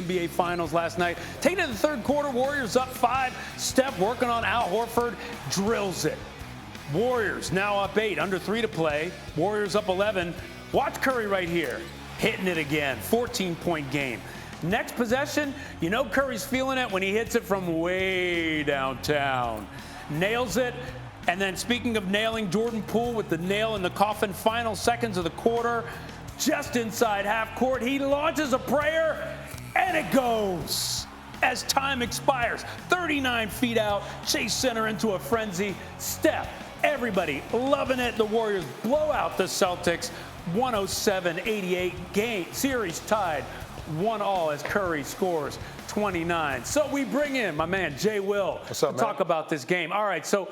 NBA Finals last night. Taking it to the third quarter, Warriors up 5. Steph working on Al Horford, drills it. Warriors now up 8, under 3 to play. Warriors up 11. Watch Curry right here, hitting it again, 14-point game. Next possession, you know Curry's feeling it when he hits it from way downtown. Nails it. And then speaking of nailing, Jordan Poole with the nail in the coffin, final seconds of the quarter, just inside half court. He launches a prayer, and it goes as time expires. 39 feet out, Chase Center into a frenzy. Steph, everybody loving it. The Warriors blow out the Celtics, 107-88 game. Series tied 1-1 as Curry scores 29. So we bring in my man, Jay Will, to talk about this game. All right, so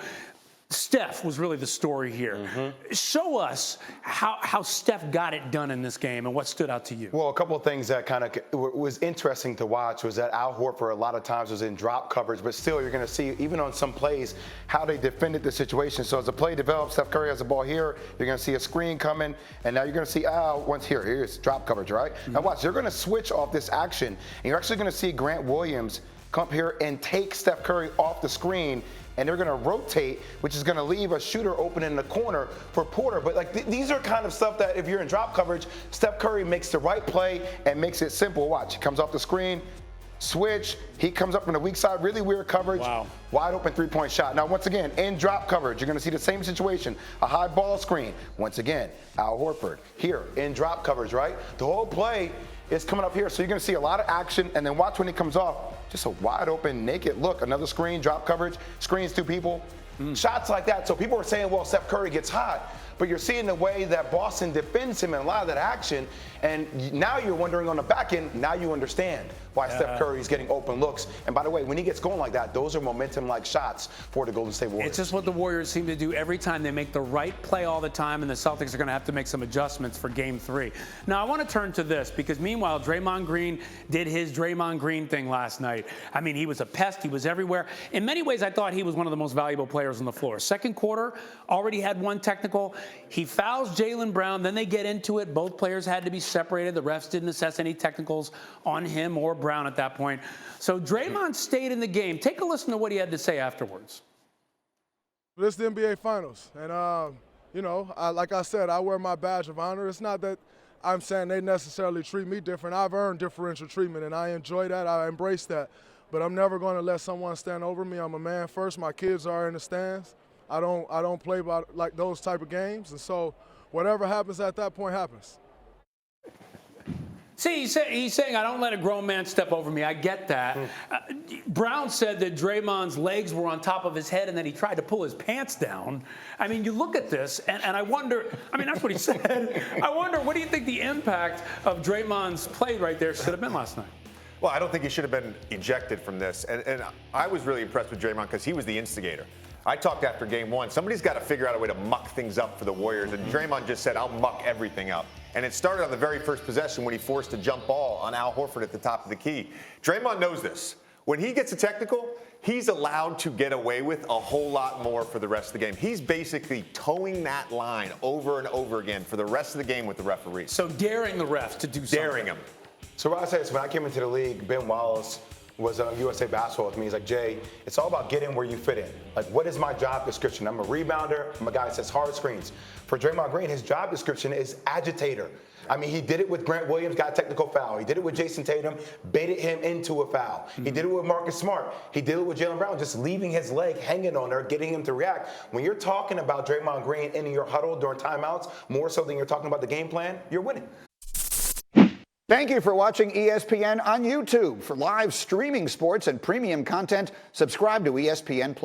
Steph was really the story here. Show us how Steph got it done in this game and what stood out to you. Well, a couple of things that kind of was interesting to watch was that Al Horford a lot of times was in drop coverage, but still you're going to see, even on some plays, how they defended the situation. So as the play develops, Steph Curry has the ball here, you're going to see a screen coming, and now you're going to see Al once here. Here's drop coverage, right? Now watch, they're going to switch off this action, and you're actually going to see Grant Williams come up here and take Steph Curry off the screen, and they're going to rotate, which is going to leave a shooter open in the corner for Porter. But like these are kind of stuff that if you're in drop coverage, Steph Curry makes the right play and makes it simple. Watch, he comes off the screen, switch, he comes up from the weak side, really weird coverage, wide open three-point shot. Now, once again, in drop coverage, you're going to see the same situation, a high ball screen. Once again, Al Horford here in drop coverage, right? The whole play is coming up here, so you're going to see a lot of action, and then watch when he comes off, just a wide open, naked look, another screen, drop coverage, screens two people, shots like that. So people are saying, well, Steph Curry gets hot, but you're seeing the way that Boston defends him in a lot of that action, and now you're wondering on the back end, now you understand why Steph Curry is getting open looks. And by the way, when he gets going like that, those are momentum-like shots for the Golden State Warriors. It's just what the Warriors seem to do every time. They make the right play all the time, and the Celtics are going to have to make some adjustments for Game 3. Now, I want to turn to this, because meanwhile, Draymond Green did his Draymond Green thing last night. I mean, he was a pest. He was everywhere. In many ways, I thought he was one of the most valuable players on the floor. Second quarter, already had one technical. He fouls Jaylen Brown. Then they get into it. Both players had to be separated. The refs didn't assess any technicals on him or Brown at that point. So Draymond stayed in the game. Take a listen to what he had to say afterwards. This is the NBA Finals. And, you know, like I said, I wear my badge of honor. It's not that I'm saying they necessarily treat me different. I've earned differential treatment, and I enjoy that. I embrace that. But I'm never going to let someone stand over me. I'm a man first. My kids are in the stands. I don't play by like those type of games. And so whatever happens at that point happens. See, he's saying, I don't let a grown man step over me. I get that. Brown said that Draymond's legs were on top of his head and that he tried to pull his pants down. I mean, you look at this, and I wonder, I mean, that's what he said. I wonder, what do you think the impact of Draymond's play right there should have been last night? Well, I don't think he should have been ejected from this. And I was really impressed with Draymond because he was the instigator. I talked after game one, somebody's got to figure out a way to muck things up for the Warriors. And Draymond just said, I'll muck everything up. And it started on the very first possession when he forced a jump ball on Al Horford at the top of the key. Draymond knows this. When he gets a technical, he's allowed to get away with a whole lot more for the rest of the game. He's basically towing that line over and over again for the rest of the game with the referees. So daring the refs to do something. Daring them. So what I say is, when I came into the league, Ben Wallace was on USA Basketball with me. He's like, Jay, it's all about getting where you fit in. Like, what is my job description? I'm a rebounder. I'm a guy that sets hard screens. For Draymond Green, his job description is agitator. I mean, he did it with Grant Williams, got a technical foul. He did it with Jason Tatum, baited him into a foul. He did it with Marcus Smart. He did it with Jaylen Brown, just leaving his leg hanging on there, getting him to react. When you're talking about Draymond Green in your huddle during timeouts, more so than you're talking about the game plan, you're winning. Thank you for watching ESPN on YouTube. For live streaming sports and premium content, subscribe to ESPN+.